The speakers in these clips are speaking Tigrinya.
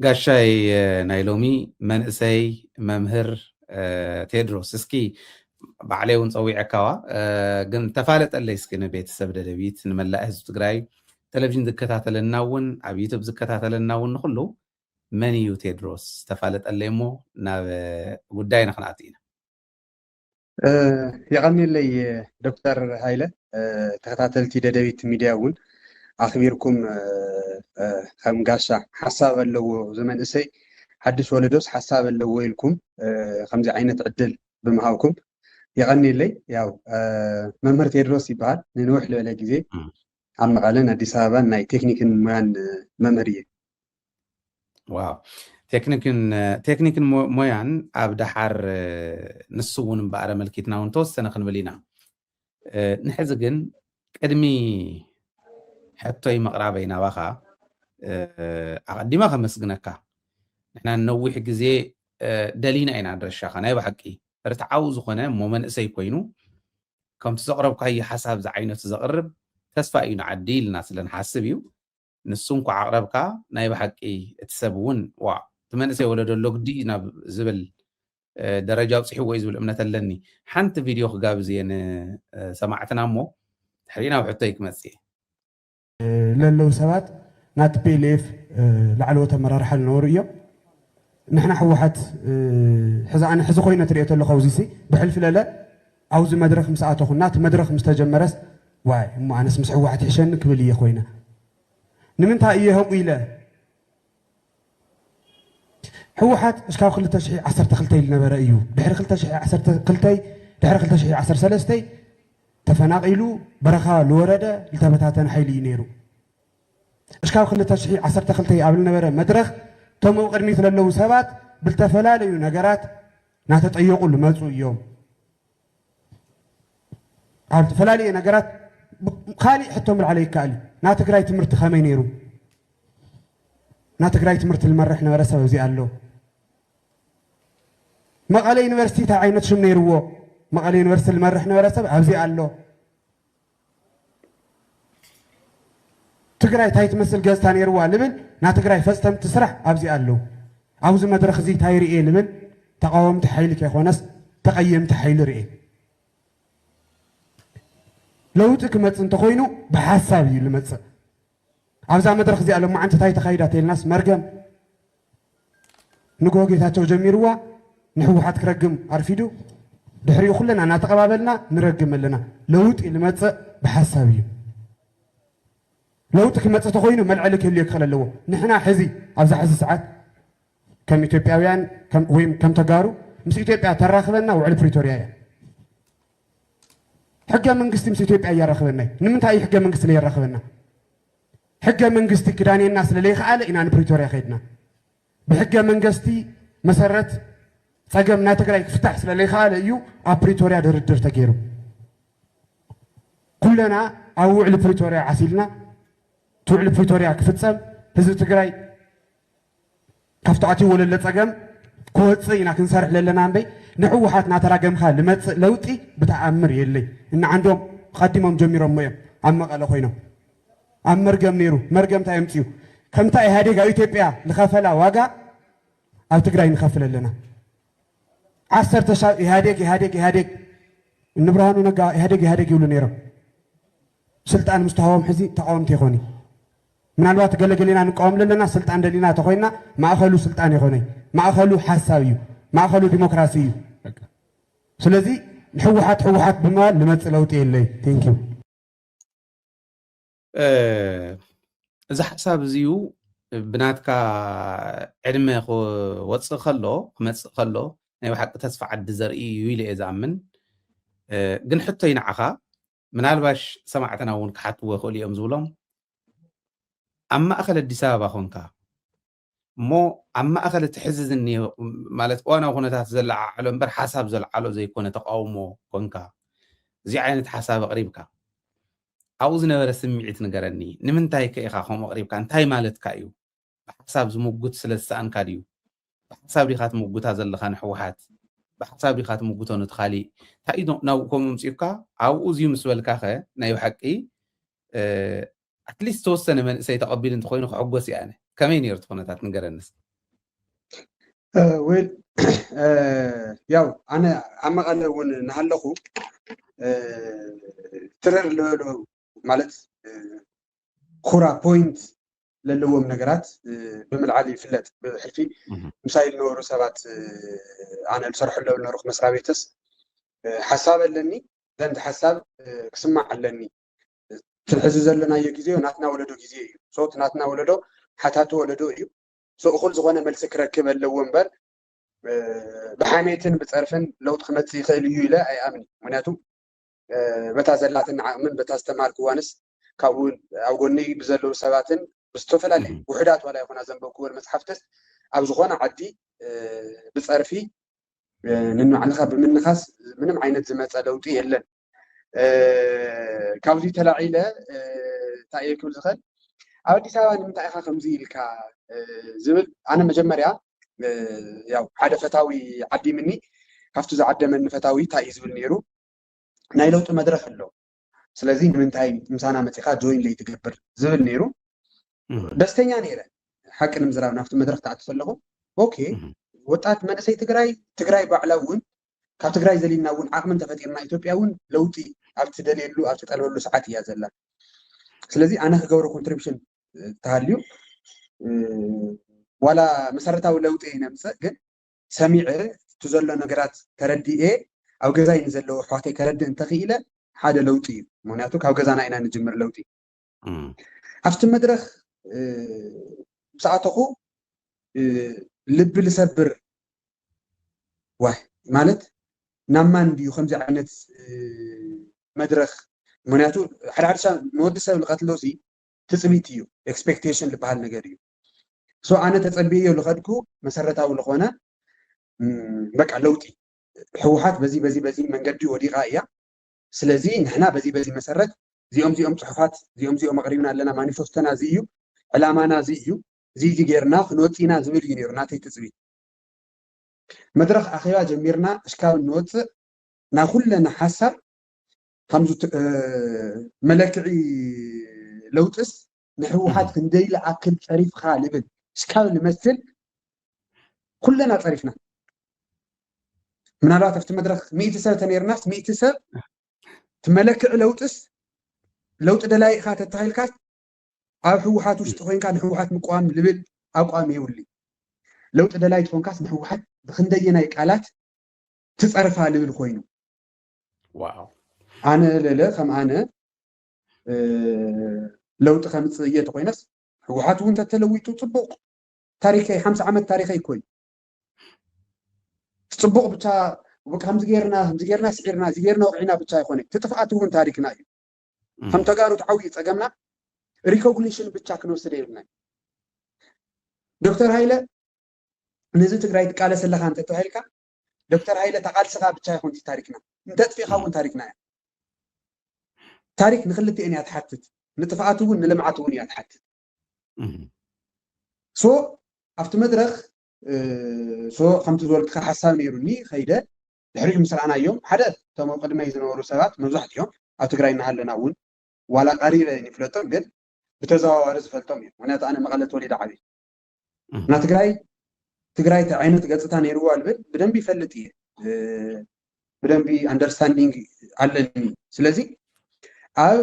ጋሻይ ናይሎሚ መንእሰይ መምህር ቴድሮስ እስኪ ባዕለይ እውን ፀዊዐካዋ ግን ተፋለጠለይ እስኪ ንቤተሰብ ደደቢት ንመላእ ህዝቢ ትግራይ ቴሌቭዥን ዝከታተለና እውን ኣብ ዩቱብ ዝከታተለና እውን ንኩሉ መን እዩ ቴድሮስ ተፋለጠለይ እሞ ናብ ጉዳይና ክንኣቱ ኢና يغنيلي دكتور هايلة تخطاتلتي ددبيت ميديا ون أخبيركم خم قاشا حساب اللو زمن إسي حدش ولدوس حساب اللو ويلكم خمزة عينة عدل بمهاوكم يغنيلي ياو ممر تيدروس يبعد نروح له لجزي عم قالنا دي سابان ناي تكنيك مان ممرية واو تكنيكن مويان ኣብ ዳሓር ንሱ እውን በኣረ መልኪትና እውን ተወሰነ ክንብል ኢና ንሕዚ ግን ቅድሚ ሕቶይ መቕራበይ ናባኻ ኣቐዲማ ከመስግነካ ንሕና ነዊሕ ግዜ ደሊና ኢና ንረሻኻ ናይ ብሓቂ ርትዓዊ ዝኾነ እሞ መንእሰይ ኮይኑ ከምቲ ዘቕረብካዮ ሓሳብ ዝዓይነቱ ዘቕርብ ተስፋ እዩ ንዓዲ ኢልና ስለንሓስብ እዩ ንሱ እንኳ ዓቕረብካ ናይ ብሓቂ እቲ ሰብ እውን ዋ تمنسي ولا دلوك دي ناب زبل درجة بصحي ويزبل أمنة اللني حنت فيديو خجاب زين سمعتنا مو تحرينا وحطيك مسي للو سوات نات بيليف لعلو تمرر حل نورية نحن حوحت حزا أنا حزا خوينا تريت اللي خوزيسي بحلف لا عاوز مدرخ مساعته خنات مدرخ مستجمرس واي مو أنا اسمس حوحت حشان كبلي خوينا نمنتها إياهم إلى حوحات اشكاو خلتا شحي 10 خلتي لنبره ايو دحر خلتا شحي 10 خلتي دحر خلتا شحي 10 سلستي تفناقيلو برخا لورده لتبتاتن حيلي نيرو اشكاو خلتا شحي 10 خلتي قبل نبره مدرخ تومو قدميت للو سبات بالتفلاليو نغرات ناتطيقو لمصو يوم عارف تفلالي نغرات خالي حتى مر عليك قال ناتغراي تمرت خمي نيرو ناتغراي تمرت المرح نبره سبب زي الله مقالة يونيفرسيتي تاع عينت شم نيرو مقالة يونيفرسيتي المرح نورسب عبزي الله تقراي تاي تمثل جازتا نيرو لبن نا تقراي فستم تسرح عبزي الله عاوز مدرخ زي تايري ايه لبن تقاومت حيلك يا خونس تقيمت حيل رئي لو تكمت انت خوينو بحسابي لمتص عاوزا مدرخ زي الله ما انت تاي تخيدات الناس مرقم نقو جيتاتو جميروا نحوحات كرقم عارفيدو دحريو كلنا نتقبابلنا نرقم لنا لوط المص بحسابي لوط كمص تخوينو ملعلك اللي يخللو نحنا حزي ابز حز ساعات كم ايثيوبياويان كم ويم كم تغارو مس ايثيوبيا تراخبنا وعلى بريتوريا حقا منغستي مس ايثيوبيا يراخبنا نمنتاي حقا منغست اللي يراخبنا حقا منغستي كداني الناس اللي خاله ان بريتوريا خيدنا بحقا منغستي مسرت صقم ناتقراي فتح سلالي خاله يو ابريتوريا دردر تغيرو كلنا او على بريتوريا عسيلنا تو على بريتوريا كفصم حزب تقراي كفتعتي ولا صقم كوصينا كنسرح لنا انبي نحوحات ناتراقم خال لمص لوطي بتامر يلي ان عندهم قديمهم جميرهم ميم امقاله خوينو امرغم نيرو مرغم تايمتيو كمتا ايهاديغ ايثيوبيا لخفلا واغا اب تقراي نخفل لنا 10 تشا إهاديك النبرهانو نقا إهاديك يقولوا نيرو سلطان مستهوم حزي تقاوم تيخوني من الوقت قال لنا نقاوم لنا سلطان دلينا تخوينا ما أخلو سلطان يخوني ما أخلو حسابيو ما أخلو ديمقراسيو سلازي حوحات بمال لمص لوطي اللي ثانك يو إذا حساب زيو بناتكا علمي وصل خلو مص خلو ناي حق تسفع عد زرئي ويلي ازامن ግን ሕቶ ይንዓኻ ምናልባሽ ሰማዕተና እውን ክሓትዎ ይኽእሉ እዮም ዝብሎም ኣብ ማእኸል ኣዲስ ኣበባ ኮንካ እሞ ኣብ ማእኸል እትሕዝዝኒ ማለት እዋናዊ ኩነታት ዘለዓዕሎ እምበር ሓሳብ ዘለዓሎ ዘይኮነ ተቃውሞ ኮንካ እዚ ዓይነት ሓሳብ ኣቕሪብካ ኣብኡ ዝነበረ ስምዒት ንገረኒ ንምንታይ ከ ኢኻ ከምኡ ኣቕሪብካ እንታይ ማለትካ እዩ ብሓሳብ ዝምጉት ስለዝሰኣንካ ድዩ بحساب دي خات موجودة زل خان حوحات بحساب دي خات موجودة نتخالي تايدو ناو كوم مسيوكا أو أوزيو مسؤول كاخة نايو حقي أتليست توصل من سيتقبل أنت خوينو عقوس يعني كمين يرتقون تات نجار الناس ويل ያው ኣነ ኣብ መቐለ እውን እናሃለኹ ትረር ለሎ ማለት ኩራ ፖይንት ለለዎም ነገራት ብምልዓል ይፍለጥ ብሕልፊ ምሳይ ዝነበሩ ሰባት ኣነ ዝሰርሐሎም ዝነበርኩ መስሪያ ቤትስ ሓሳብ ኣለኒ ዘንድ ሓሳብ ክስማዕ ኣለኒ ትሕዚ ዘለናዮ ግዜ ናትና ወለዶ ግዜ እዩ ሶት ናትና ወለዶ ሓታቱ ወለዶ እዩ እኹል ዝኾነ መልሲ ክረክብ ኣለዎ እምበር ብሓሜትን ብፀርፍን ለውጥ ክመፅእ ይኽእል እዩ ኢለ ኣይኣምን ምክንያቱ በታ ዘላትን ዓቕምን በታ ዝተማሃርክዋንስ ካብኡ ኣብ ጎኒ ብዘለዉ ሰባትን ብዝተፈላለዩ ውሕዳት ዋላ ይኹና ዘንበብክዎን መፅሓፍትስ ኣብ ዝኾነ ዓዲ ብፀርፊ ንንባዕልኻ ብምንኻስ ምንም ዓይነት ዝመፀ ለውጢ የለን ካብዚ ተላዒለ እንታይ እየ ክብል ዝኽእል ኣብ ኣዲስ ኣበባ ንምንታይ ኢኻ ከምዚ ኢልካ ዝብል ኣነ መጀመርያ ያው ሓደ ፈታዊ ዓዲምኒ ካብቲ ዝዓደመኒ ፈታዊ እንታይ እዩ ዝብል ነይሩ ናይ ለውጢ መድረክ ኣሎ ስለዚ ንምንታይ ምሳና መፂኻ ጆይን ለይትገብር ዝብል ነይሩ ደስተኛ ነይረ ሓቂ ንምዝራብ ናብቲ መድረክ ተኣቱ ከለኹ ኦኬ ወጣት መንእሰይ ትግራይ ባዕላ እውን ካብ ትግራይ ዘሊልና እውን ዓቕምን ተፈጢርና ኢትዮጵያ እውን ለውጢ ኣብ ትደልየሉ ኣብ ትጠልበሉ ሰዓት እያ ዘላ ስለዚ ኣነ ክገብሮ ኮንትሪቢሽን ተሃልዩ ዋላ መሰረታዊ ለውጢ ነምፅእ ግን ሰሚዐ እቲ ዘሎ ነገራት ተረዲኤ ኣብ ገዛይ ንዘለዎ ኣሕዋተይ ከረድእ እንተኽኢለ ሓደ ለውጢ እዩ ምክንያቱ ካብ ገዛና ኢና ንጅምር ለውጢ ኣብቲ መድረክ ብሰዓተኹ ልቢ ልሰብር ዋይ ማለት ናማን ድዩ ከምዚ ዓይነት መድረክ ምክንያቱ ሓደ ሓደሻ ንወዲ ሰብ ዝቐትሎሲ ትፅቢት እዩ ኤክስፔክቴሽን ዝበሃል ነገር እዩ ሶ ኣነ ተፀቢየ ዝኸድኩ መሰረታዊ ዝኾነ በቃ ለውጢ ሕወሓት በዚ መንገዲ ወዲቓ እያ ስለዚ ንሕና በዚ መሰረት እዚኦም ፅሑፋት እዚኦም ኣቕሪብና ኣለና ማኒፌስቶና እዚ እዩ ዕላማና እዚ እዩ እዚ ጌርና ክንወፂና ዝብል እዩ ነይሩ ናተይ ትፅቢት መድረክ ኣኼባ ጀሚርና እስካብ ንወፅእ ናይ ኩለና ሓሳብ ከምዚ መለክዒ ለውጥስ ንሕወሓት ክንደይ ዝኣክል ፀሪፍካ ልብል እስካብ ንመስል ኩለና ፀሪፍና ምናልባት ኣብቲ መድረክ 100 ሰብ ተነርናስ 100 ሰብ ትመለክዕ ለውጥስ ለውጢ ደላይ ኢኻ ተታሂልካስ ኣብ ሕወሓት ውሽጢ ኮይንካ ንሕወሓት ምቋም ልብል ኣቋም የብሉ ለውጢ ደላይ ትኾንካስ ንሕወሓት ብክንደየናይ ቃላት ትፀርፋ ልብል ኮይኑ ዋው ኣነ ለለ ከም ኣነ ለውጢ ከምፅእ እየ ተኮይነስ ሕወሓት እውን ተተለዊጡ ፅቡቅ ታሪከይ 50 ዓመት ታሪከይ ኮይኑ ፅቡቅ ብቻ ከምዚ ጌርና ስዒርና እዚ ጌርና ወቂዕና ብቻ ይኮነ ትጥፍኣት እውን ታሪክና እዩ ከም ተጋሩ ዓብዪ ፀገምና ሪኮግኒሽን ብቻ ክንወስደ የብልና ዶክተር ሃይለ ነዚ ትግራይ ትቃለሰለካ እንተተባሂልካ ዶክተር ሃይለ ተቃልስኻ ብቻ ይኮንቲ ታሪክና እንተጥፊእኻ እውን ታሪክና እያ ታሪክ ንክልቲአን እያ ትሓትት ንጥፍኣት እውን ንልምዓት እውን እያ ትሓትት ሶ ኣብቲ መድረክ ከምቲ ዝበልክካ ሓሳብ ነይሩኒ ከይደ ድሕሪኡ ምስ ረኣናዮም ሓደ እቶም ኣብ ቅድመይ ዝነበሩ ሰባት መብዛሕትኦም ኣብ ትግራይ እናሃለና እውን ዋላ ቀሪበ ይፍለጦም ግን ብተዘዋዋሪ ዝፈልጦም እዮም ምክንያቱ ኣነ መቐለ ተወሊደ ዓብየ እና ትግራይ ዓይነት ገፅታ ነይርዋ ልብል ብደንቢ ይፈልጥ እየ ብደንቢ ኣንደርስታንዲንግ ኣለኒ ስለዚ ኣብ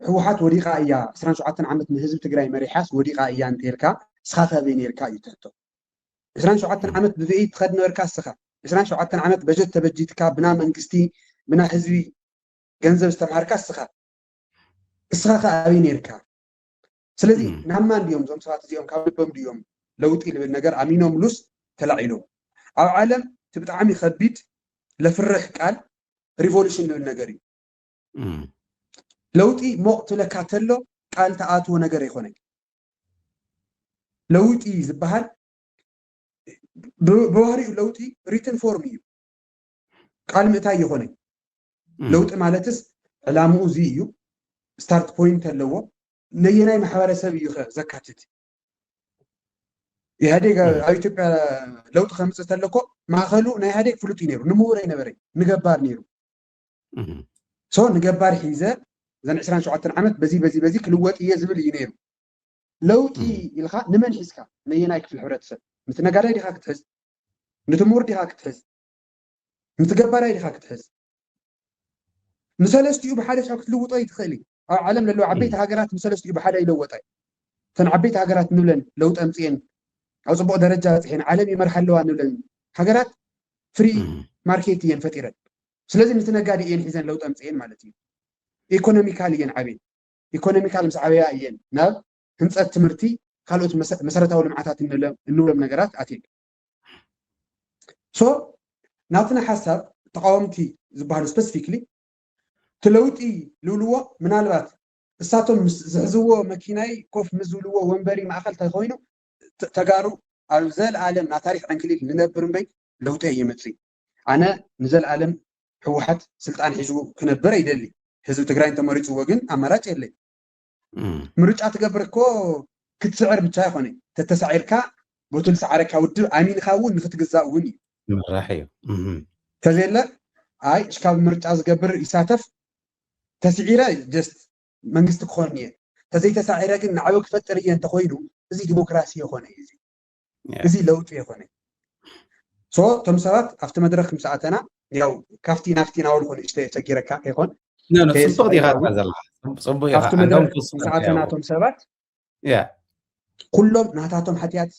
ሕወሓት ወዲቓ እያ 27 ዓመት ንህዝቢ ትግራይ መሪሓስ ወዲቓ እያ እንተልካ እስኻ ከበይ ነርካ እዩ ትሕቶ 27 ዓመት ብዘይ ትኸድ ነበርካ እስኻ 27 ዓመት በጀት ተበጂትካ ብና መንግስቲ ብና ህዝቢ ገንዘብ ዝተምሃርካ እስኻ ከኣበይ ነርካ ስለዚ ናማን ድዮም እዞም ሰባት እዚኦም ካብ ልቦም ድዮም ለውጢ ልብል ነገር ኣሚኖም ሉስ ተላዒሎም ኣብ ዓለም እቲ ብጣዕሚ ከቢድ ለፍርሕ ቃል ሪቮሉሽን ልብል ነገር እዩ ለውጢ ሞቕ ትብለካ ተሎ ቃል ተኣትዎ ነገር ኣይኮነን ለውጢ ዝበሃል ብባህሪኡ ለውጢ ሪትን ፎርም እዩ ቃል ምእታይ ይኮነን ለውጢ ማለትስ ዕላምኡ እዚ እዩ ስታርት ፖይንት ኣለዎ ነየናይ ማሕበረሰብ እዩ ዘካትት ኢህዴግ ኣብ ኢትዮጵያ ለውጢ ከምፅእ ተለኮ ማእኸሉ ናይ ኢህዴግ ፍሉጥ እዩ ነይሩ ንምሁር ኣይነበረ ንገባር ነይሩ ሶ ንገባር ሒዘ ዘን 27 ዓመት በዚ ክልወጥ እየ ዝብል እዩ ነይሩ ለውጢ ኢልካ ንመን ሒዝካ ነየናይ ክፍል ሕብረተሰብ ምስ ነጋዳይ ዲኻ ክትሕዝ نتمور ديها كتحز نتقبل ديها كتحز مسلستيو بحاله شاكت لوطاي تخلي عالم للو عبيت هاجرات مسلستيو بحاله يلوطاي تن عبيت هاجرات نبلن لوط امصين او صبو درجه صحين عالم يمرحلوا نبلن هاجرات فري ماركت ينفطيرن ስለዚህ ንትነጋዲ እየን ሒዘን ለውጥ ኣምፅኤን ማለት እዩ ኢኮኖሚካሊ እየን ዓብየን ኢኮኖሚካል ምስ ዓብያ እየን ናብ ህንፀት ትምህርቲ ካልኦት መሰረታዊ ልምዓታት እንብሎም ነገራት ኣትየን ሶ ናትና ሓሳብ ተቃወምቲ ዝበሃሉ ስፔሲፊክሊ ትለውጢ ልብልዎ ምናልባት እሳቶም ዝሕዝዎ መኪናይ ኮፍ ምዝብልዎ ወንበሪ ማእኸል ተኮይኑ ተጋሩ ኣብ ዘለዓለም ና ታሪክ ዕንክሊል ንነብር እምበይ ለውጢ የመፅእ ኣነ ንዘለዓለም ሕወሓት ስልጣን ሒዙ ክነብር ይደሊ ህዝብ ትግራይ ተመሪፅዎ ግን ኣማራጭ የለይ ምርጫ ትገብር እኮ ክትስዕር ብቻ ይኮነ ተተሳዒርካ ቦትል ሰዓረካ ውድብ ኣሚንካ እውን ንክትግዛእ እውን እዩ ምራሕ እዩ ተዘለ ኣይ እስካብ ምርጫ ዝገብር ይሳተፍ ተስዒረ ጀስት መንግስቲ ክኾን እየ ተዘይተሳዒረ ግን ንዓበ ክፈጥር እየ እንተኮይኑ እዚ ዲሞክራሲ የኮነ እዩ እዚ ለውጢ የኮነ ሶ ቶም ሰባት ኣብቲ መድረክ ምስኣተና ያው ካፍቲ ናፍቲ ናውል ኾን እሽተ ተጊረካ ይኾን ጽቡቅ ዲኻ ዘላ ጽቡቅ ኢኻ ኣብቲ መድረክ ምስኣተና ቶም ሰባት ኩሎም ናታቶም ሓጢያት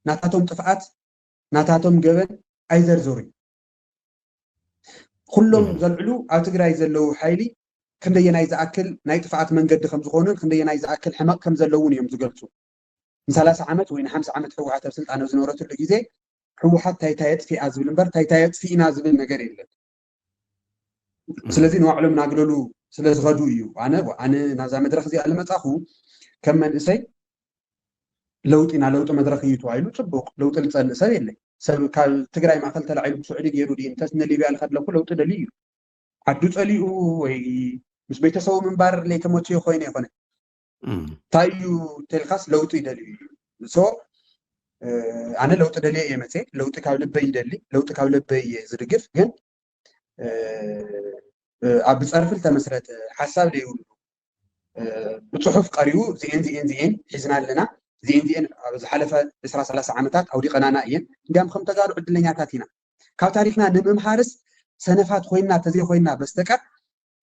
ናታቶም ጥፍኣት ናታቶም ገበን ኣይዘርዝሩ ኩሎም ዘልዕሉ ኣብ ትግራይ ዘለው ሓይሊ ክንደየናይ ዝኣክል ናይ ጥፍኣት መንገዲ ከም ዝኾኑን ክንደየናይ ዝኣክል ሕማቅ ከም ዘለውን እዮም ዝገልጹ ን30 ዓመት ወይ ን50 ዓመት ሕወሓት ኣብ ስልጣን ዝነበረትሉ ግዜ ሕወሓት ታይታይ የጥፊኣ ዝብል እምበር ታይታይ የጥፊኢና ዝብል ነገር የለን ስለዚ ንባዕሎም ናግለሉ ስለ ዝኸዱ እዩ ኣነ ናዛ መድረክ እዚኣ ልመፃኹ ከም መንእሰይ ለውጢና ለውጢ መድረክ እዩ ተባሂሉ ፅቡቅ ለውጢ ዝፀልእ ሰብ የለይ ሰብ ካብ ትግራይ ማእከል ተላዒሉ ብስዑዲ ገይሩ ድዩ እንተስ ንሊብያ ዝኸድለኩ ለውጢ ደልዩ እዩ ዓዱ ፀሊኡ ወይ ምስ ቤተሰቡ ምንባር ለይተመችዮ ኮይነ ይኮነ እንታይ እዩ ተልካስ ለውጢ ይደልዩ እዩ ሶ ኣነ ለውጢ ደልየ እየ መፅእ ለውጢ ካብ ልበይ ይደሊ ለውጢ ካብ ልበይ ዝድግፍ ግን ኣብ ብፀርፊ ዝተመስረተ ሓሳብ ደይብሉ ብፅሑፍ ቀሪቡ ዚአን ሒዝና ኣለና ዚአን ኣብ ዝሓለፈ 20-30 ዓመታት ኣውዲቐናና እየን እንዲያም ከም ተጋሩ ዕድለኛታት ኢና ካብ ታሪክና ንምምሃርስ ሰነፋት ኮይና ተዘይ ኮይና በስተቀር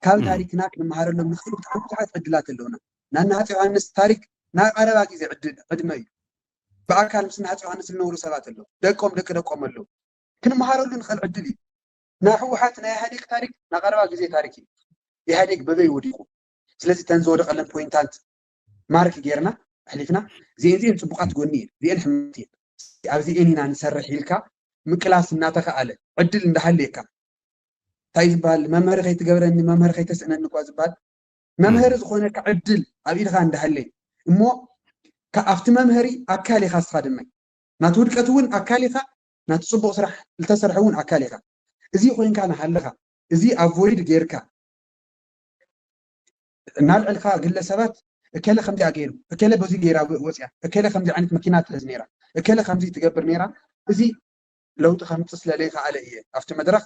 ካብ ታሪክና ክንመሃረሎም ንኽእል ብጣዕሚ ብዙሓት ዕድላት ኣለውና ናና ሃፀይ ዮሃንስ ታሪክ ናብ ቀረባ ግዜ ዕድመ እዩ ብኣካል ምስ ሃፀይ ዮሃንስ ዝነበሩ ሰባት ኣለዉ ደቆም ደቂ ደቆም ኣለዉ ክንመሃረሉ ንኽእል ዕድል እዩ ናይ ሕወሓት ናይ ኢህዴግ ታሪክ ናብ ቀረባ ግዜ ታሪክ እዩ ኢህዴግ በበይ ወዲቁ ስለዚ ተን ዝወደቐለን ፖይንታት ማርክ ጌርና ኣሕሊፍና ዚአን ፅቡቃት ጎኒ እየን ዚአን ሕመት እየን ኣብዚአን ኢና ንሰርሕ ኢልካ ምቅላስ እናተኸኣለ ዕድል እንዳሃልየካ እንታይ ዝበሃል መምሃሪ ከይትገብረኒ መምሃሪ ከይተስእነኒ እኳ ዝበሃል መምሃሪ ዝኾነካ ዕድል ኣብ ኢድካ እንዳሃለየ እሞ ኣብቲ መምሃሪ ኣካል ኢኻ ስኻ ድማ ናቲ ውድቀት እውን ኣካል ኢኻ ናቲ ፅቡቅ ስራሕ ዝተሰርሐ እውን ኣካል ኢኻ እዚ ኮይንካ ንሃለኻ እዚ ኣቮይድ ጌርካ እናልዕልካ ግለሰባት እከለ ከምዚኣ ገይሩ እከለ በዚ ገይራ ወፅያ እከለ ከምዚ ዓይነት መኪና ትሕዝ ነይራ እከለ ከምዚ ትገብር ነይራ እዚ ለውጢ ከምፅእ ስለለይከኣለ እየ ኣብቲ መድረክ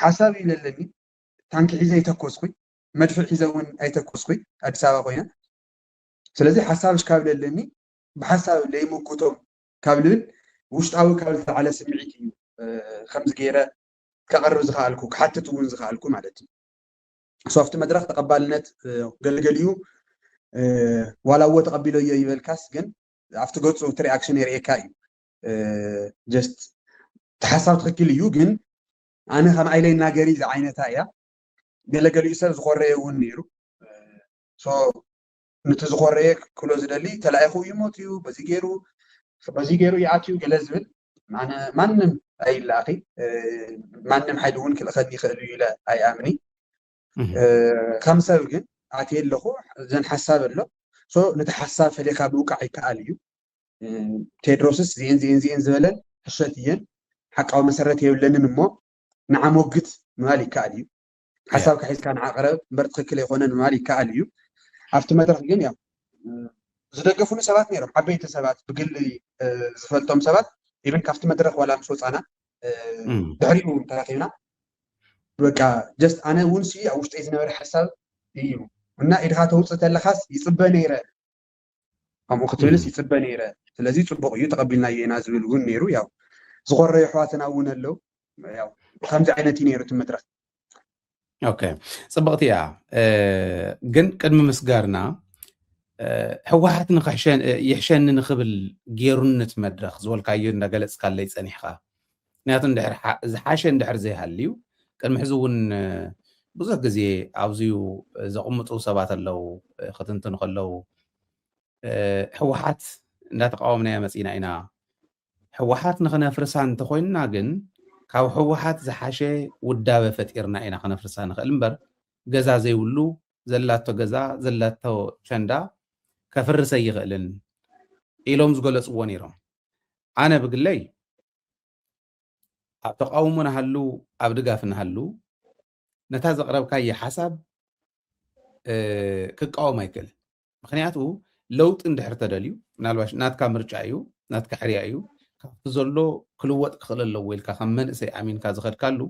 ሓሳብ ይለለኒ ታንኪ ሒዘ ይተኮስኩኝ መድፍዕ ሒዘ እውን ኣይተኮስኩኝ ኣዲስ ኣበባ ኮይነ ስለዚ ሓሳብ ካብ ለለኒ ብሓሳብ ለይምጉቶም ካብ ልብል ውሽጣዊ ካብ ዝተዓለ ስምዒት እዩ ከምዚ ገይረ ከቐርብ ዝኽኣልኩ ክሓትት እውን ዝኽኣልኩ ማለት እዩ ሶ ኣብቲ መድረክ ተቐባልነት ገለገሊኡ ዋላ እዎ ተቐቢሎ እዮ ይበልካስ ግን ኣብቲ ገፁ እቲ ሪኣክሽን የርእየካ እዩ ጀስት ተሓሳብ ትኽክል እዩ ግን ኣነ ከም ዓይለይ ናገሪ ዝዓይነታ እያ ገለገሊኡ ሰብ ዝኮረየ እውን ነይሩ ሶ ነቲ ዝኮረየ ክብሎ ዝደሊ ተላኢኹ ይሞት እዩ በዚ ገይሩ ይኣትዩ ገለ ዝብል ኣነ ማንም ኣይላኣኺ ማንም ሓይሊ እውን ክልእኸኒ ይኽእል እዩ ኢለ ኣይኣምኒ ከም ሰብ ግን ኣትየ ኣለኹ ዘን ሓሳብ ኣሎ ሶ ነቲ ሓሳብ ፈሊኻ ምውቃዕ ይከኣል እዩ ቴድሮስስ ዚአን ዝበለን ሕሸት እየን ሓቃዊ መሰረት የብለንን እሞ ንዓሞግት ምባል ይከኣል እዩ ሓሳብካ ሒዝካ ንዓቐረብ እምበር ትክክል ኣይኮነን ምባል ይከኣል እዩ ኣብቲ መድረክ ግን ያው ዝደገፉኒ ሰባት ነይሮም ዓበይቲ ሰባት ብግሊ ዝፈልጦም ሰባት ኢብን ካብቲ መድረክ ዋላ ምስ ወፃና ድሕሪኡ ተራኺብና በቃ ጀስት ኣነ እውን ሲ ኣብ ውሽጠይ ዝነበረ ሓሳብ እዩ እና ኢድካ ተውፅእ ተለኻስ ይፅበ ነይረ ከምኡ ክትብልስ ይፅበ ነይረ ስለዚ ፅቡቅ እዩ ተቐቢልና ኢና ዝብል እውን ነይሩ ያው زغرة يحواتنا ونلو ያው ከምዚ ዓይነት ይነሩት መድረክ ኦኬ ጽብቕቲ እያ ግን ቅድሚ ምስጋርና ሕወሓት ንኽሕሸን ይሕሸኒ ንኽብል ጌሩነት መድረክ ዝበልካዮ እንዳገለጽካለይ ጸኒሕኻ ምክንያቱ እንድሕር ዝሓሸ እንድሕር ዘይሃልዩ ቅድሚ ሕዚ እውን ብዙሕ ግዜ ኣብዝዩ ዘቕምጡ ሰባት ኣለው ክትንትኑ ከለው ሕወሓት እንዳተቃወምናያ መፂና ኢና ሕወሓት ንኽነፍርሳ እንተኮይንና ግን ካብ ሕወሓት ዝሓሸ ውዳበ ፈጢርና ኢና ክነፍርሳ ንኽእል እምበር ገዛ ዘይብሉ ዘላቶ ገዛ ዘላቶ ቸንዳ ከፍርሰ ይኽእልን ኢሎም ዝገለጽዎ ነይሮም ኣነ ብግለይ ኣብ ተቃውሞ ናሃሉ ኣብ ድጋፍ ናሃሉ ነታ ዘቕረብካየ ሓሳብ ክቃወም ኣይክእል ምክንያቱ ለውጥ እንድሕር ተደልዩ ምናልባሽ ናትካ ምርጫ እዩ ናትካ ሕርያ እዩ ካብቲ ዘሎ ክልወጥ ክኽእል ኣለዎ ኢልካ ከም መንእሰይ ኣሚንካ ዝኸድካሉ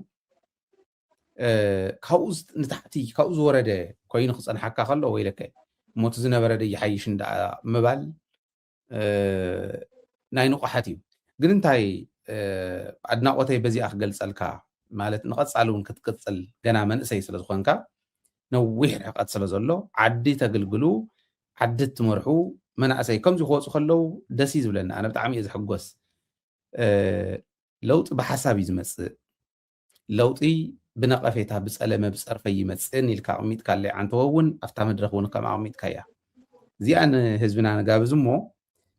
ካብኡ ንታሕቲ ካብኡ ዝወረደ ኮይኑ ክፀንሓካ ከሎ ወይለከ ሞት ዝነበረ ይሓይሽ እንዳ ምባል ናይ ንቑሓት እዩ ግን እንታይ ኣድናቆተይ በዚኣ ክገልፀልካ ማለት ንቐፃሊ እውን ክትቅፅል ገና መንእሰይ ስለ ዝኾንካ ነዊሕ ርሕቀት ስለ ዘሎ ዓዲ ተገልግሉ ዓዲ ትመርሑ መናእሰይ ከምዚ ክወፁ ከለው ደስ እዩ ዝብለና ኣነ ብጣዕሚ እየ ዝሕጎስ ለውጢ ብሓሳብ እዩ ዝመፅእ ለውጢ ብነቐፌታ ብፀለመ ብፀርፈ ይመፅእን ኢልካ ኣቕሚጥካ ኣለይ ዓንተወ እውን ኣብታ መድረክ እውን ከም ኣቕሚጥካ እያ እዚኣ ንህዝብና ንጋብዝ እሞ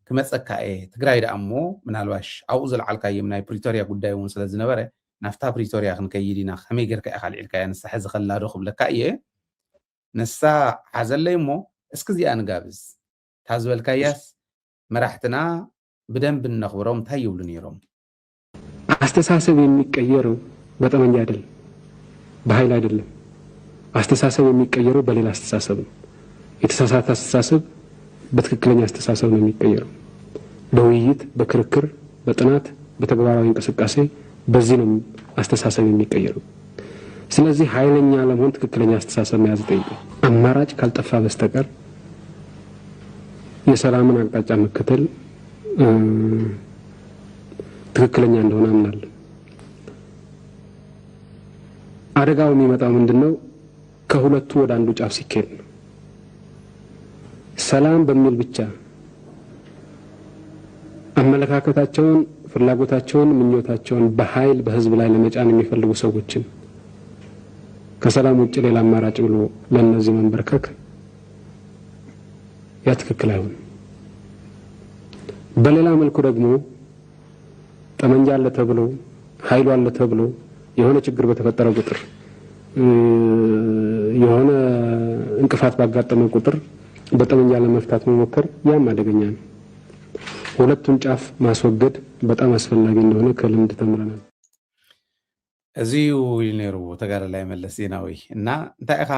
ክመፀካ እየ ትግራይ ደኣ እሞ ምናልባሽ ኣብኡ ዘለዓልካዮም ናይ ፕሪቶርያ ጉዳይ እውን ስለ ዝነበረ ናፍታ ፕሪቶርያ ክንከይድ ኢና ከመይ ጌርካ ኢኻ ልዒልካ እያ ንሳ ሕዚ ከላዶ ክብለካ እየ ንሳ ሓዘለይ እሞ እስኪ እዚኣ ንጋብዝ እታ ዝበልካያስ መራሕትና በደንብ እንነኽብሮም እንታይ ይብሉ ነይሮም አስተሳሰብ የሚቀየረው በጠመንጃ አይደለም በኃይል አይደለም አስተሳሰብ የሚቀየረው በሌላ አስተሳሰብ ነው የተሳሳተ አስተሳሰብ በትክክለኛ አስተሳሰብ ነው የሚቀየረው በውይይት በክርክር በጥናት በተግባራዊ እንቅስቃሴ በዚህ ነው አስተሳሰብ የሚቀየረው ስለዚህ ኃይለኛ ለመሆን ትክክለኛ አስተሳሰብ መያዝ ይጠይቃል አማራጭ ካልጠፋ በስተቀር የሰላምን አቅጣጫ መከተል ትክክለኛ እንደሆነ አምናለሁ አደጋው የሚመጣው ምንድነው ከሁለቱ ወደ አንዱ ጫፍ ሲከድ ነው ሰላም በሚል ብቻ አመለካከታቸውን ፍላጎታቸውን ምኞታቸውን በኃይል በህዝብ ላይ ለመጫን የሚፈልጉ ሰዎችን ከሰላም ውጭ ሌላ አማራጭ ብሎ ለነዚህ መንበርከክ ያ ትክክል አይሆንም በሌላ መልኩ ደግሞ ጠመንጃ አለ ተብሎ ኃይሉ አለ ተብሎ የሆነ ችግር በተፈጠረ ቁጥር የሆነ እንቅፋት ባጋጠመ ቁጥር በጠመንጃ ለመፍታት መሞከር ያም አደገኛ ነው ሁለቱን ጫፍ ማስወገድ በጣም አስፈላጊ እንደሆነ ከልምድ ተምረናል እዚሁ ይልነሩ ተጋዳላይ መለስ ዜናዊ እና እንታይ ኢኻ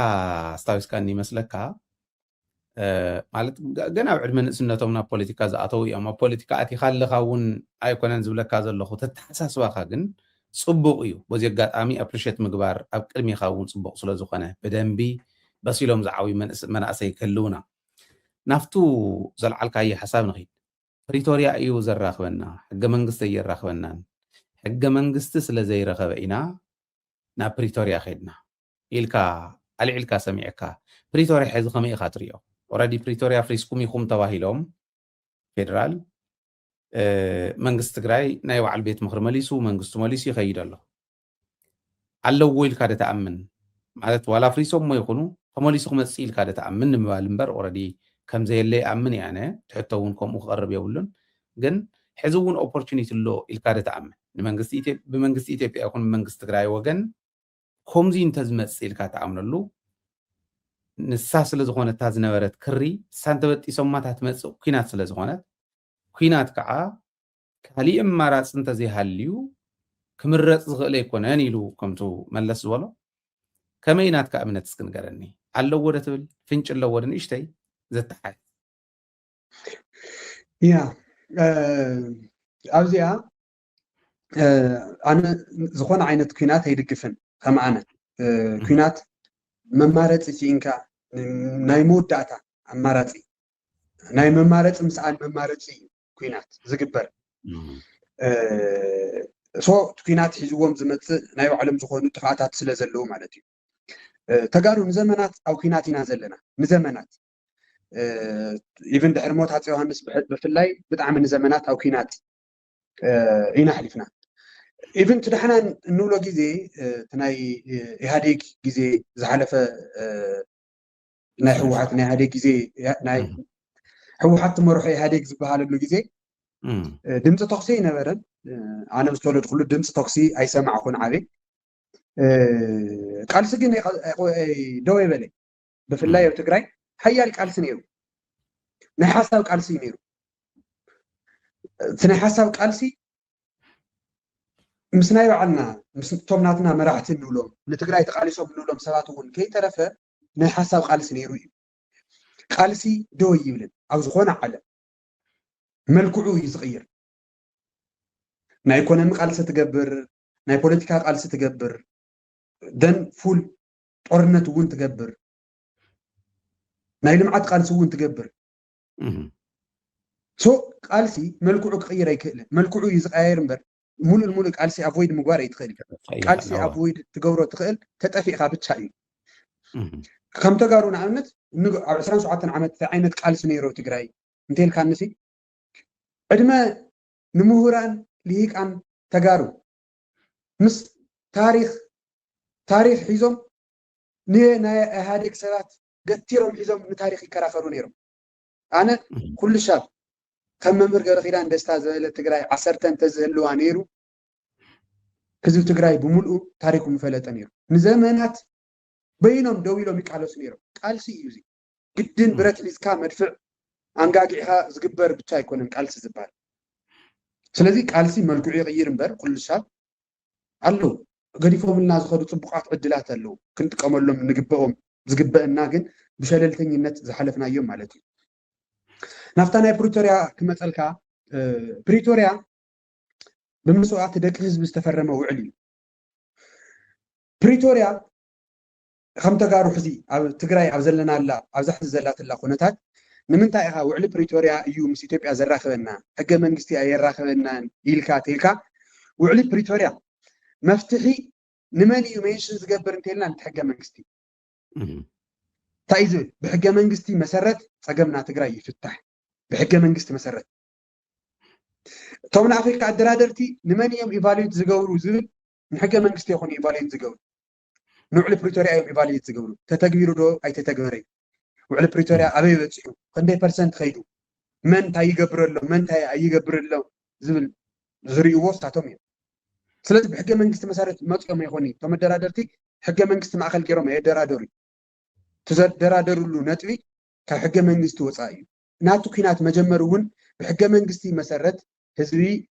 አስታዊስካኒ ይመስለካ ማለት ገና ዕድመ ንእስነቶም ናብ ፖለቲካ ዝኣተው እዮም ኣብ ፖለቲካ ኣቲኻ ኣለኻ እውን ኣይኮነን ዝብለካ ዘለኹ ተተሓሳስባኻ ግን ጽቡቕ እዩ በዚ ኣጋጣሚ ኣፕሪሼት ምግባር ኣብ ቅድሚኻ እውን ጽቡቕ ስለ ዝኾነ ብደንቢ በሲሎም ዝዓብዩ መናእሰይ ክህልውና ናፍቱ ዘለዓልካየ ሓሳብ ንኺድ ፕሪቶርያ እዩ ዘራኽበና ሕገ መንግስቲ እየራኽበናን ሕገ መንግስቲ ስለ ዘይረኸበ ኢና ናብ ፕሪቶርያ ኸድና ኢልካ ኣልዒልካ ሰሚዕካ ፕሪቶርያ ሕዚ ከመይ ኢኻ ትሪኦ ኦልሬዲ ፕሪቶርያ ፍሪስኩም ኢኹም ተባሂሎም ፌደራል መንግስቲ ትግራይ ናይ ባዕሉ ቤት ምክሪ መሊሱ መንግስቱ መሊሱ ይኸይድ ኣሎ ኣለዎ ኢልካ ደተኣምን ማለት ዋላ ፍሪሶም ሞ ይኹኑ ተመሊሱ ክመፅእ ኢልካ ደተኣምን ንምባል እምበር ኦልሬዲ ከምዘየለይ ኣምን እየ ኣነ ትሕቶ እውን ከምኡ ክቐርብ የብሉን ግን ሕዚ እውን ኦፖርቹኒቲ ኣሎ ኢልካ ደተኣምን ብመንግስቲ ኢትዮጵያ ይኹን ብመንግስቲ ትግራይ ወገን ከምዚ እንተዝመፅእ ኢልካ ተኣምነሉ ንሳ ስለ ዝኾነት ዝነበረት ክሪ ሳን ተበጢሶማ ትመፅእ ኩናት ስለ ዝኾነት ኩናት ከዓ ካሊእ ኣማራፂ እንተዘይሃልዩ ክምረፅ ዝኽእል ኣይኮነን ኢሉ ከምቱ መለስ ዝበሎ ከመይ ናትካ እምነት እስኪ ንገረኒ ኣለዎ ዶ ትብል ፍንጭ ኣለዎ ዶ ንእሽተይ ዘተሓይ ያ ኣብዚኣ ኣነ ዝኾነ ዓይነት ኩናት ኣይድግፍን ከም ኣነ ኩናት መማረፂ ሲኢንካ ናይ መወዳእታ ኣማራፂ ናይ መማረፂ ምስኣን መማረፂ ኩናት ዝግበር سو تكينات حزوهم زمت نايو علم زخونو تفاعتات سلازلو مالتي تقالو نزمنات أو كيناتنا زلنا نزمنات إيفن دحر موت هاتي يوهانس بفلاي بدعم نزمنات أو كينات إينا حلفنا إيفن تدحنا نولو جيزي تناي إهاديك جيزي زحلفة ناي حوحات ناي إهاديك جيزي ناي حوحات مروح إهاديك زبهالو جيزي دمت تقسي نبرن أنا مستولد كله دمت تقسي أي سمع أكون عادي قال سجن دوي بلي بفلاي وتقرأي حيالك قال سنيرو نحاسب قال سنيرو تنحاسب قال سي مسنا يوعنا مس تومناتنا مراحت نولهم لتقرأي تقاليسهم نولهم سباتهم كي ترفه نحاسب قال سنيرو قال سي دوي يبلن أو زخون على ملكعو يصغير نا إيكونومي قال ستجبر نا بوليتيكا قال ستجبر دن فول طورنت وون تجبر نا لمعات قال سوون تجبر سو قال سي ملكعو كغير يكل ملكعو يصغير مبر مول الملك قال سي افويد مغوار يتخيل قال سي افويد تجبرو تخيل تطفيقها بتشاي كم تقارون عمت نغ 27 عمت عينت قال سنيرو تግራይ انتل كانسي ادما نمهوران ليقان تغارو مس تاريخ حيزم ني اهاديك سبات قتيرهم حيزم تاريخ يكرافرو نيرو انا كل شاب كم ممر غير خيدان دستا زله تግራይ 10 تزهلوا نيرو كذو تግራይ بملؤ تاريخهم فلته نيرو نزمانات بينهم دويلهم يقالوس نيرو قالسي يوزي قدن برت ليسكا مدفع አንጋጊኻ ዝግበር ብቻ አይኮነን ቃልሲ ዝባል ስለዚህ ቃልሲ መልክዑ ይغير እምበር ኩሉ ሻብ አሉ ገዲፎምና ዝኸዱ ጽቡቃት ዕድላት አለው ክንጥቀመሎም ንግበኦም ዝግበእና ግን ብሸለልተኝነት ዝሐለፍናዮም ማለት እዩ ናፍታናይ ፕሪቶሪያ ክመፀልካ ፕሪቶሪያ በመስዋዕት ደቂ ህዝብ ዝተፈረመ ውዕል እዩ ፕሪቶሪያ ከም ተጋሩ ሕዚ ኣብ ትግራይ ኣብ ዘለና ኣላ ኣብ ዛሕዚ ዘላትላ ኩነታት نمنتا إخا وعلى بريتوريا يوم إثيوبيا زراخبنا حق منجستي يراخبنا يلكا تلكا وعلى بريتوريا مفتحي نماني يوميش زقبر انتلنا حق منجستي تايزو بحق منجستي مسرت صقمنا تقراي يفتح بحق منجستي مسرت طبعا أفريقيا الدرادرتي نماني يوم إيفاليوت زقورو زول من حق منجستي يخون إيفاليوت زقورو نوعلى بريتوريا يوم إيفاليوت زقورو تتقبيرو دو أي تتقبري وعلى بريتوريا أبي بتشيو خندي % خيدو من تاي يقبر له من تاي يقبر له زبل زري وسط عتومي سلطة بحاجة من قست مسارات ما تقوم يخوني ثم درادرتي حاجة من قست معخل كيرو ما درادوري تزاد درادر له نتوي كحاجة من قست وصاي ناتو كينات مجمرون بحاجة من قستي مسارات هزري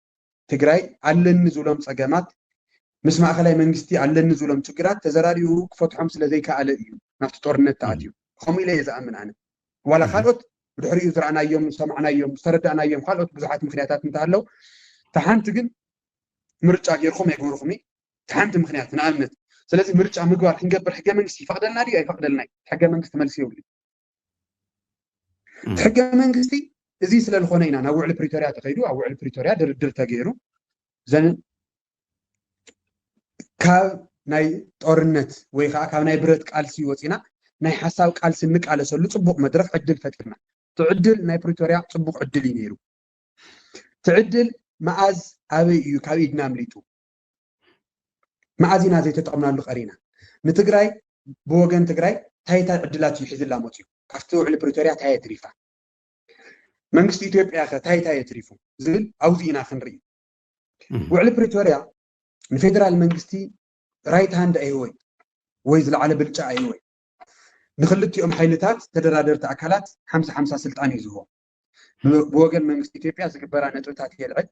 تجراي على النزولهم صجامات مسمع خلاي من قستي على النزولهم تجرات تزراريو كفتحهم سلذيك على إيو نفط طورنت تعديو خميلة يزعمن عنه ولا خالد بدحري يزرعنا يوم سمعنا يوم استردنا يوم خالد بزحات مخنياتات نتهلو تحنت جن مرجع غيركم يغوركمي تحنت مخنيات نامنت سلازم مرجع مغوار كنقبر حق منغستي فقدلنا دي اي فقدلنا حق منغست ملسي يولي حق منغستي ازي سلال خونينا ناوع البريتوريا تخيدو او البريتوريا دردر تغيرو زن كاب ناي طورنت وي كاب ناي برت قالسي وصينا ناي حساب قال سنق على سلو صبوق مدرك عدل فترنا تعدل ناي بريتوريا صبوق عدل ينيرو تعدل معاز ابي يكايدنا مليتو معازينا زي تطعمنا له قرينا نتግራይ بوغن تግራይ تايتا عدلات يحزلا موتيو كافتو على بريتوريا تاي تريفا منغست ኢትዮጵያ تايتا يتريفو زل اوزينا خنري وعلى بريتوريا الفيدرال منغستي رايت هاند ايوي ويز على بلጫ ايوي نخلتيهم حيلتات تدرادرت أكلات 50 سلطان يزهو بوجن منجست إثيوبيا زكبرا نتوتات يلعب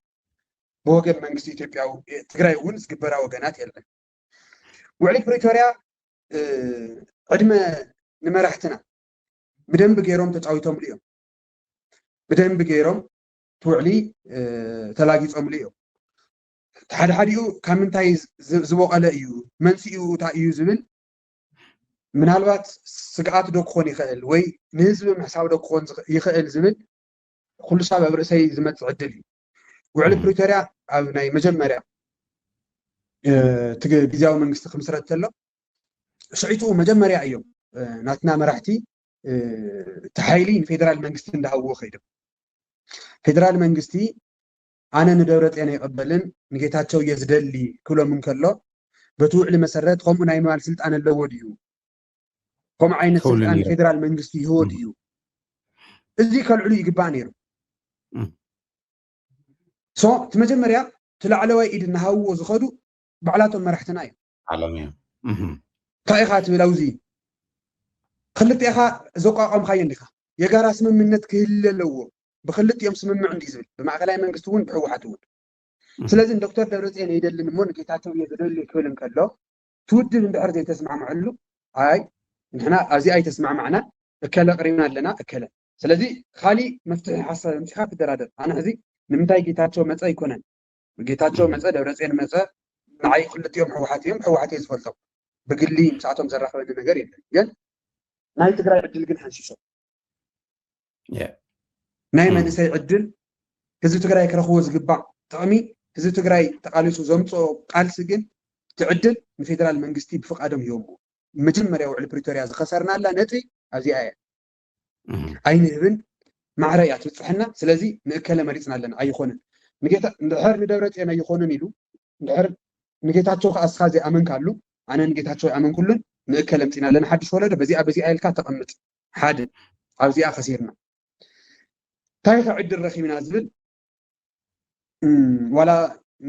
بوجن منجست إثيوبيا تجري ون زكبرا وجنات يلعب وعلى بريتوريا قدما نمرحتنا بدن بجيرهم تتعويتهم اليوم بدن بجيرهم توعلي تلاقي صوم اليوم حد حديو كمن تايز زبوق على يو منسيو تايو زبل ምናልባት ስጋት ዶ ኮን ይخእል ወይ ንህዝብ መሕሳብ ዶ ኮን ይخእል ዝብል ኩሉ ሰብ ኣብ ርእሰይ ዝመጽ ዕድል እዩ ውዕል ፕሪቶሪያ ኣብ ናይ መጀመርያ ጊዜያዊ መንግስቲ ክምስረት ተሎ ስዒቱ መጀመርያ እዮም ናትና መራሕቲ ተሓይሊ ንፌደራል መንግስቲ እንዳሃውዎ ኸይዶም ፌደራል መንግስቲ ኣነ ንደብረፅዮን ኣይቀበልን ንጌታቸው እየ ዝደሊ ክብሎም እንከሎ በቲ ውዕሊ መሰረት ከምኡ ናይ ምባል ስልጣን ኣለዎ ድዩ ከምኡ ዓይነት ስልጣን ፌደራል መንግስቲ ይህቦ ድዩ እዚ ከልዕሉ ይግባእ ነይሩ እቲ መጀመርያ ትላዕለዋይ ኢድ እናሃውዎ ዝኸዱ ባዕላቶም መራሕትና እዮም ዓለም እዮም እንታይ ኢኻ ትብል ኣብዙ ክልቲኢኻ ዘቋቋምካዮ ዲኻ የጋራ ስምምነት ክህሊ ኣለዎ ብክልቲኦም ስምምዕ እንዲ ዝብል ብማእከላይ መንግስቲ እውን ብሕወሓት እውን ስለዚ ዶክተር ደብረፅዮን ይደልን እሞ ንጌታቸው እየ ዝደሊ ክብል እንከሎ ትውድብ እንድሕር ዘይተስማዕምዐሉ ኣይ ንሕና ኣብዚ ኣይተስማዕማዕና እከለ ቀሪብና ኣለና እከለ ስለዚ ካሊእ መፍትሒ ሓሳብ ምፅኻ ትደራደር ኣነ ሕዚ ንምንታይ ጌታቸው መፀ ኣይኮነን ጌታቸው መፀ ደብረፅዮን መፀ ንዓይ ክልቲኦም ሕወሓት እዮም ሕወሓት እየ ዝፈልጦም ብግሊ ምስኣቶም ዘራኸበኒ ነገር የለን ግን ናይ ትግራይ ዕድል ግን ሓንሲሶ ናይ መንእሰይ ዕድል ህዝቢ ትግራይ ክረኽቦ ዝግባእ ጥቕሚ ህዝቢ ትግራይ ተቃሊሱ ዘምፅኦ ቃልሲ ግን ትዕድል ንፌደራል መንግስቲ ብፍቃዶም ሂቦምዎ መጀመርያ ውዕሊ ፕሪቶርያ ዝኸሰርናላ ነጥቢ ኣብዚኣ እያ ኣይንህብን ማዕረ እያ ትብፅሐና ስለዚ ንእከለ መሪፅና ኣለና ኣይኮነን እንድሕር ንደብረፅዮን ኣይኮነን ኢሉ እንድሕር ንጌታቸው ከዓ እስኻ ዘይኣመንካሉ ኣነ ንጌታቸው ይኣመን ኩሉን ንእከለ ምፂና ኣለና ሓድሽ ወለዶ በዚኣ ኢልካ ተቐምጥ ሓደ ኣብዚኣ ከሲርና እንታይ ዕድል ረኺብና ዝብል ዋላ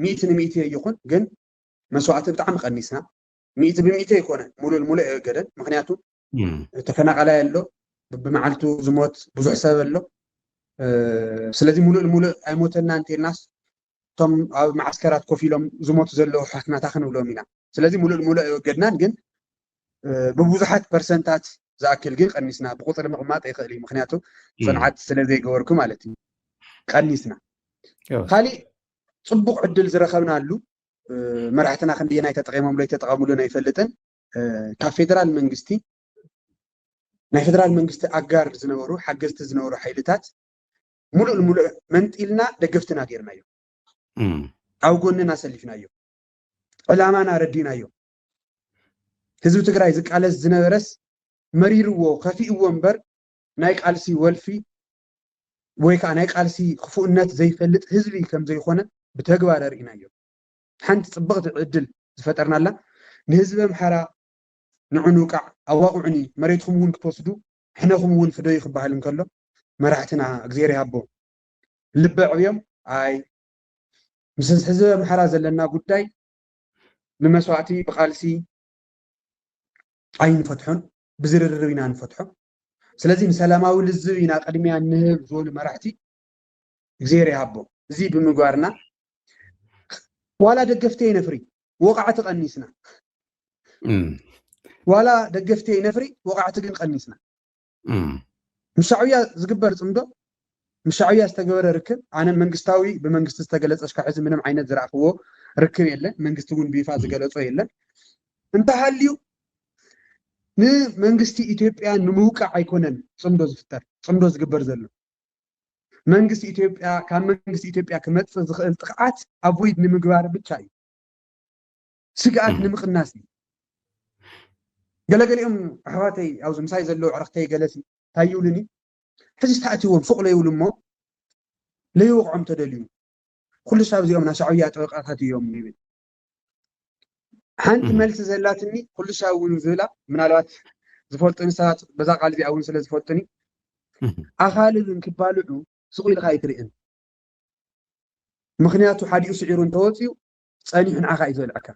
100% ይኹን ግን መስዋዕቲ ብጣዕሚ ቀኒስና 100% ይኮነን ሙሉእ ገደን ምክንያቱ ተፈናቀላይ ኣሎ ብመዓልቱ ዝሞት ብዙሕ ሰብ ኣሎ ስለዚ ሙሉእ ኣይሞተና እንተልናስ እቶም ኣብ ማዓስከራት ኮፍ ኢሎም ዝሞቱ ዘለዉ ሓትናታ ክንብሎም ኢና ስለዚ ሙሉእ ገድናን ግን ብብዙሓት ፐርሰንታት ዝኣክል ግን ቀኒስና ብቁፅሪ ምቕማጥ ኣይኽእል እዩ ምክንያቱ ፅንዓት ስለዘይገበርኩ ማለት እዩ ቀኒስና ካሊእ ፅቡቅ ዕድል ዝረኸብናሉ መራሕትና ክንደየናይ ተጠቂሞምሎ ይተጠቐምሉን ኣይፈልጥን ካብ ፌደራል መንግስቲ ናይ ፌደራል መንግስቲ ኣጋር ዝነበሩ ሓገዝቲ ዝነበሩ ሓይልታት ሙሉእ መንጢልና ደገፍትና ጌርናዮ ኣብ ጎንና ሰሊፍናዮ ዕላማና ረዲናዮ ህዝቢ ትግራይ ዝቃለስ ዝነበረስ መሪርዎ ከፊእዎ እምበር ናይ ቃልሲ ወልፊ ወይ ከዓ ናይ ቃልሲ ክፉእነት ዘይፈልጥ ህዝቢ ከም ዘይኮነ ብተግባር ርኢናዮ ሓንቲ ፅብቕቲ ዕድል ዝፈጠርናላ ንህዝቢ ኣምሓራ ንዕኑቃዕ ኣዋቑዕኒ መሬትኩም እውን ክትወስዱ ሕነኹም እውን ፍደዩ ክበሃል እንከሎ መራሕትና እግዜር ይሃቦ ልበ ዕብዮም ኣይ ምስ ህዝቢ ኣምሓራ ዘለና ጉዳይ ብመስዋዕቲ ብቃልሲ ኣይንፈትሖን ብዝርርብ ኢና ንፈትሖ ስለዚ ንሰላማዊ ልዝብ ኢና ቅድሚያ ንህብ ዝበሉ መራሕቲ እግዜር ይሃቦ እዚ ብምግባርና ዋላ ደገፍቲ ነፍሪ ወቃዕቲ ቀኒስና ዋላ ደገፍቲ ነፍሪ ወቃዕቲ ግን ቀኒስና ምሻዕያ ዝግበር ፅምዶ ምሻዕያ ዝተገበረ ርክብ ኣነ መንግስታዊ ብመንግስቲ ዝተገለፀ ሽካ ሕዚ ምንም ዓይነት ዝረኣኽዎ ርክብ የለን መንግስቲ እውን ብይፋ ዝገለፆ የለን እንተሃልዩ ንመንግስቲ ኢትዮጵያ ንምውቃዕ ኣይኮነን ፅምዶ ዝፍጠር ፅምዶ ዝግበር ዘሎ መንግስቲ ኢትዮጵያ ካብ መንግስቲ ኢትዮጵያ ክመፅእ ዝኽእል ጥቕዓት ኣቮይድ ንምግባር ብቻ እዩ ስግኣት ንምቕናስ እዩ ገለገሊኦም ኣሕዋተይ ኣብዚ ምሳይ ዘለዉ ዕረኽተይ ገለሲ እንታይ ይብሉኒ ሕዚ ተኣትዎም ሱቕ ለይብሉ እሞ ለይወቕዖም ተደልዩ ኩሉ ሳብ እዚኦም ናይ ሻዕብያ ጠበቃታት እዮም ይብል ሓንቲ መልሲ ዘላትኒ ኩሉ ሳብ እውን ዝብላ ምናልባት ዝፈልጡኒ ሰባት በዛ ቃል እዚኣ እውን ስለ ዝፈልጡኒ ኣኻልብን ክባልዑ ሱቕ ኢልካ ኣይትርእን ምክንያቱ ሓዲኡ ስዒሩ እንተወፅዩ ፀኒሑ ንዓኻ እዩ ዘብልዐካ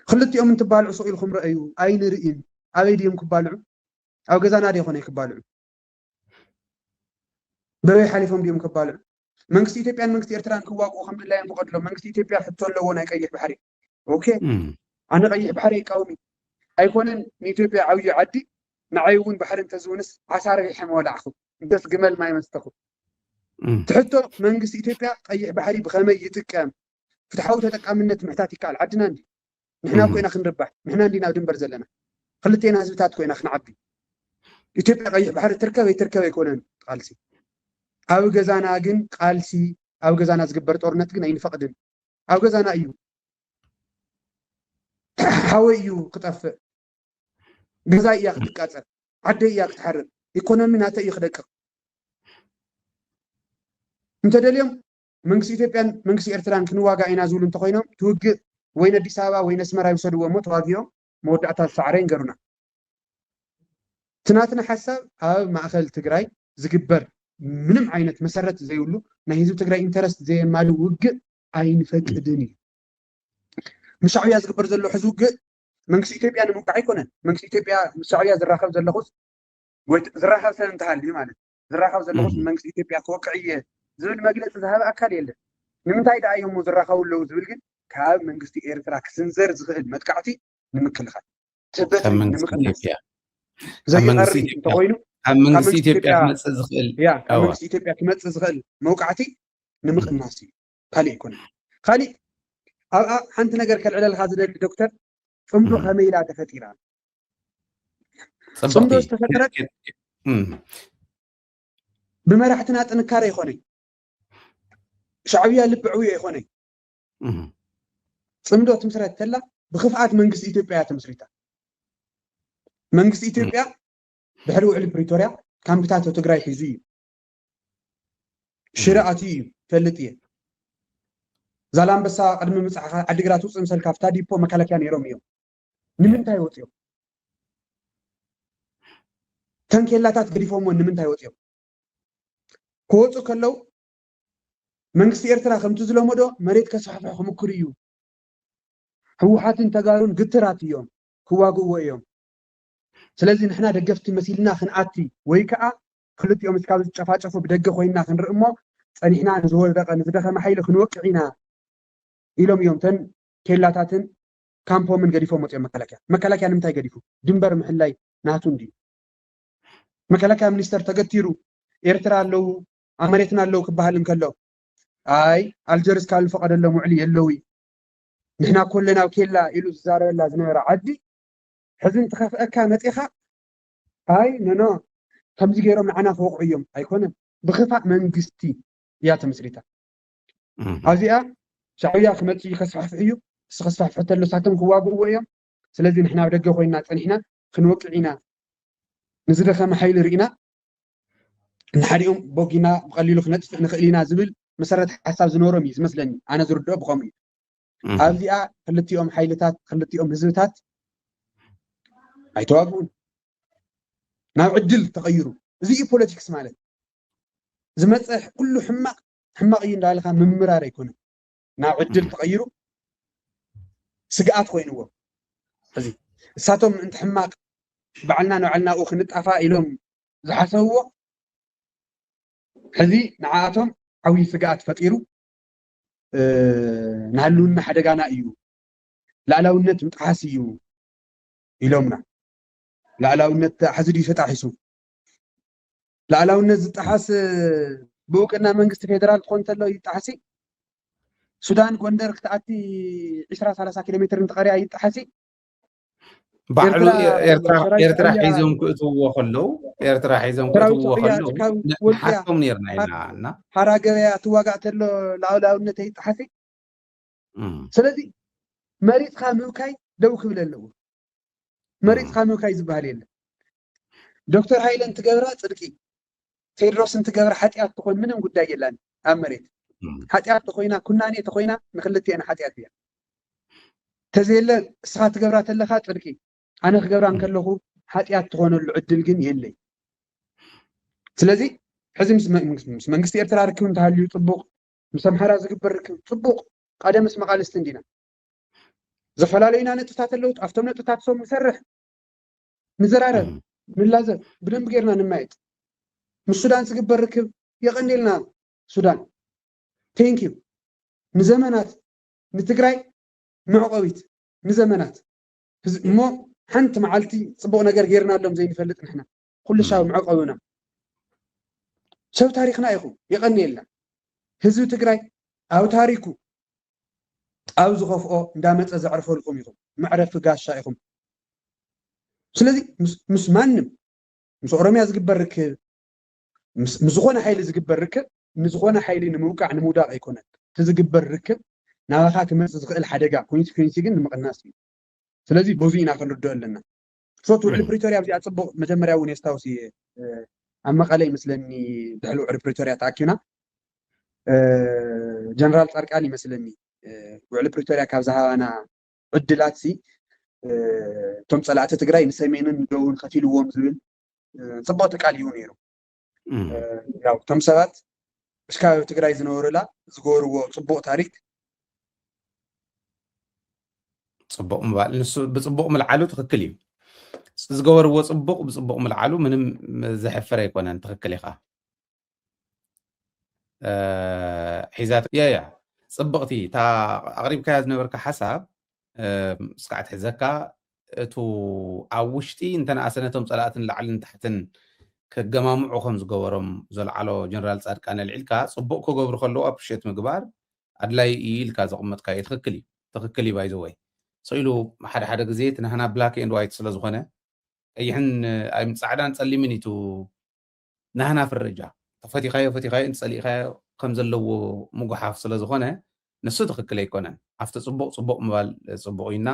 ክልቲኦም እንትባልዑ ሱቕ ኢልኩም ረአዩ ኣይንርእን ኣበይ ድዮም ክባልዑ ኣብ ገዛና ደ ይኮነ ክባልዑ በበይ ሓሊፎም ድዮም ክባልዑ መንግስቲ ኢትዮጵያን መንግስቲ ኤርትራን ክዋቅዑ ከምድላዮም ብቀድሎም መንግስቲ ኢትዮጵያ ሕቶ ኣለዎ ናይ ቀይሕ ባሕሪ ኦኬ ኣነ ቀይሕ ባሕሪ ይቃወሚ ኣይኮነን ንኢትዮጵያ ዓብዪ ዓዲ ንዓይ እውን ባሕሪ እንተዝውንስ ዓሳር ሪሐ መወላዕኹም እንተስ ግመል ማይ መስተኹም ትሕቶ መንግስቲ ኢትዮጵያ ቀይሕ ባሕሪ ብኸመይ ይጥቀም ፍትሓዊ ተጠቃምነት ምሕታት ይከኣል ዓድና እንዲ ንሕና ኮይና ክንርባሕ ንሕና እንዲና ኣብ ድንበር ዘለና ክልቴና ህዝብታት ኮይና ክንዓቢ ኢትዮጵያ ቀይሕ ባሕሪ ትርከብ ኣይትርከብ ኣይኮነን ቃልሲ ኣብ ገዛና ግን ቃልሲ ኣብ ገዛና ዝግበር ጦርነት ግን ኣይንፈቅድን أو جزانا أيو حاويو كتف جزا ياخدك أثر عدي ياخد حرب إيكونومي ناتا يخدك أنت اليوم منكسي إثيوبيا منكسي إرتران كنواجا إنا زول أنت خوينهم توجه وين الدسابة وين اسمها يوصلوا موت واقيهم مودعة السعرين قرونا تناتنا حساب ما أخذ تجراي زكبر منم عينة مسرت زي يقولوا نهيزو تجراي انترست زي مالو وجه عين فك دني مش عيا زكبر زلوا حزوج منكسي إثيوبيا أنا مقطع يكونه منكسي إثيوبيا مش عيا زراخة زلوا خص وزراخة سنة انتهى مالك زراخة زلوا خص منكسي إثيوبيا كوكعية زول ما قلت هذا أكل يله نمتى يدعى يوم مزرخة ولا وزبلجن كاب منكسي إيرترا كسنزر زغل متقعتي نمكل خال تبت نمكل زي قري تقوينه منكسي إثيوبيا كمتس زغل يا منكسي إثيوبيا كمتس زغل موقعتي نمكل ناسي خالي يكون خالي حنت نجر كالعلل هذا الدكتور صمدو خميلة تفتيران صمدو استفترت بمرحتنا تنكار يخوني شعبية لبعوية يخوني صمدو تمسرت تلا بخفعات منكس إثيوبيا تمسريتا منكس إثيوبيا بحلو على بريتوريا كان بتاعته تقرأي حزي شراءتي فلتيه زالان بس قدم مسح عدقرات وصل مثل كافتا ديبو مكالك يعني روميو نمنتا يوتيو تنكيلاتات قريفهم نمنتا يوتيو كوتو كلو منكس إيرترا خمتو زلو مدو مريت كسحفة خمكريو هو حاتن تقارون قطرات يوم كواقو يوم سلازي نحنا دقفتي مسيلنا خنعاتي ويكا كلت يوم اسكابز تشافاچفو بدقه خوينا خنرئمو صنيحنا نزول دقه نزدخه محيل خنوقعينا إلهم يوم تن كيلاتاتن كامبو من قريفو موت يوم مكالكا نمتاي قريفو دنبر محلاي ناتون دي مكالكا منيستر تقتيرو إيرترا لو أمريتنا لو كبهالن كلو أي الجرس كان فقد اللو معلي اللوي نحنا كلنا وكيلا إلو الزارة لازم يرى عدي حزن تخاف أكا متيخا أي نو كمزي غيرو معنا فوق يوم أيكونا بخفاء منقستي يا تمسريتا هذه شعبية خمتي خسفح فيو خسفح حتى لو ساعتهم كواقو ويا سلازي نحنا ودقه خوينا نحنا خنوقعينا نزدخه محايل رينا نحريهم بوقينا بقليلو خنطف نخلينا زبل مسرت حساب زنورم يزمسلني انا زردو بقومي هذه خلتيهم حيلتات خلتيهم هزبتات ايتواقون ناو عدل تغيروا زي بوليتكس مالت زمصح كله حماق يندالخا ممرار يكون ناو عدل تغيروا سقات خوينو هذه ساتهم انت حماق بعلنا نوعلنا او خنطفا إلهم زحسوا هذه نعاتهم عوي سقات فطيرو نهلونا حدقانا ايو لالاونت متحاسيو إلهمنا لالاونت حزدي فتاحسو لالاونت زتحاس بوقنا منግስት ፌደራል ኮንተሎ ይጣሐሲ ሱዳን ጎንደር ክታአቲ 20-30 ኪሎ ሜትር እንተቀሪያ ይጣሐሲ ባዕሉ ኤርትራ ሒዞም ክእትዎ ከለው ኤርትራ ሒዞም ክእትዎ ከለው ሓቶም ነርና ኢና ሓራ ገበያ ትዋጋዕ ተሎ ላውላውነት ይጣሐሲ ስለዚ መሪጽካ ምውካይ ደው ክብል ኣለዎ መሪጽካ ምውካይ ዝበሃል የለ ዶክተር ሃይለን ትገብራ ጽድቂ ቴድሮስ እንትገብራ ሓጢያት ትኾን ምንም ጉዳይ የላን ኣብ መሬት ሓጢያት ተኾይና ኩናኔ ተኾይና ንክልቲአና ሓጢያት እያ ተዘየለ እስኻ ትገብራ ተለኻ ጽድቂ ኣነ ክገብራ እንከለኹ ሓጢያት ትኾነሉ ዕድል ግን የለይ ስለዚ ሕዚ ምስ መንግስቲ ኤርትራ ርክብ እንተሃልዩ ፅቡቕ ምስ ኣምሓራ ዝግበር ርክብ ፅቡቕ ቀደም ምስ መቃልስቲ እንዲና ዘፈላለዩና ነጥብታት ኣለዉ ኣብቶም ነጥብታት ሶም ንሰርሕ ንዘራረብ ንላዘብ ብደንብ ጌርና ንማየጥ ምስ ሱዳን ዝግበር ርክብ የቀኒልና ሱዳን ቴንኪዩ ንዘመናት ንትግራይ መዕቆቢት ንዘመናት እሞ ሓንቲ መዓልቲ ፅቡቕ ነገር ጌርና ኣሎም ዘይንፈልጥ ንሕና ኩሉ ሻብ መዕቆብና ሰብ ታሪክና ኢኹም የቀኒየልና ህዝቢ ትግራይ ኣብ ታሪኩ ኣብ ዝኸፍኦ እንዳመፀ ዘዕርፈልኩም ኢኹም መዕረፊ ጋሻ ኢኹም ስለዚ ምስ ማንም ምስ ኦሮሚያ ዝግበር ርክብ ምስ ዝኾነ ሓይሊ ዝግበር ርክብ ንዝኾነ ሓይሊ ንምውቃዕ ንምውዳቕ ኣይኮነን እቲ ዝግበር ርክብ ናባኻ ክመፅእ ዝኽእል ሓደጋ ኮንሲኩዌንሲ ግን ንምቕናስ እዩ ስለዚ በዙ ኢና ክንርድኦ ኣለና ሶት ውዕል ፕሪቶርያ ኣብዚኣ ፅቡቕ መጀመርያ እውን የስታውስ እየ ኣብ መቐለ ይመስለኒ ድሕሪ ውዕል ፕሪቶርያ ተኣኪብና ጀነራል ፃድቃን ይመስለኒ ውዕል ፕሪቶርያ ካብ ዝሃባና ዕድላት እቶም ፀላእቲ ትግራይ ንሰሜንን ደቡብን ከፊልዎም ዝብል ፅቡቅ ቃል እዩ ነይሩ ያው እቶም ሰባት እስካብ ትግራይ ዝነበሩላ ዝገበርዎ ፅቡቅ ታሪክ ፅቡቅ ምባል ንሱ ብፅቡቅ ምልዓሉ ትክክል እዩ ዝገበርዎ ፅቡቅ ብፅቡቅ ምልዓሉ ምንም ዘሕፍር ኣይኮነን ትክክል ኢኻ ሒዛት ያ ፅብቕቲ እታ ኣቕሪብካያ ዝነበርካ ሓሳብ እስካዕ ትሕዘካ እቱ ኣብ ውሽጢ እንተነኣሰነቶም ፀላእትን ላዕልን ታሕትን ከገማምዑ ከም ዝገበሮም ዘለዓሎ ጀነራል ፃድቃን ኣልዒልካ ፅቡቅ ክገብሩ ከለዉ ኣፕሪሼት ምግባር ኣድላይ እዩ ኢልካ ዘቕመጥካዮ ትክክል እዩ ባይ ዘ ወይ ሰኢሉ ሓደ ሓደ ግዜ እቲ ንሕና ብላክ ኤንድ ዋይት ስለ ዝኾነ ቀይሕን ፃዕዳን ፀሊምን ኢቱ ናህና ፍረጃ ፈቲኻዮ እንትፀሊእኻዮ ከም ዘለዎ ምጉሓፍ ስለ ዝኾነ ንሱ ትክክል ኣይኮነን ኣብቲ ፅቡቅ ምባል ፅቡቅ ኢና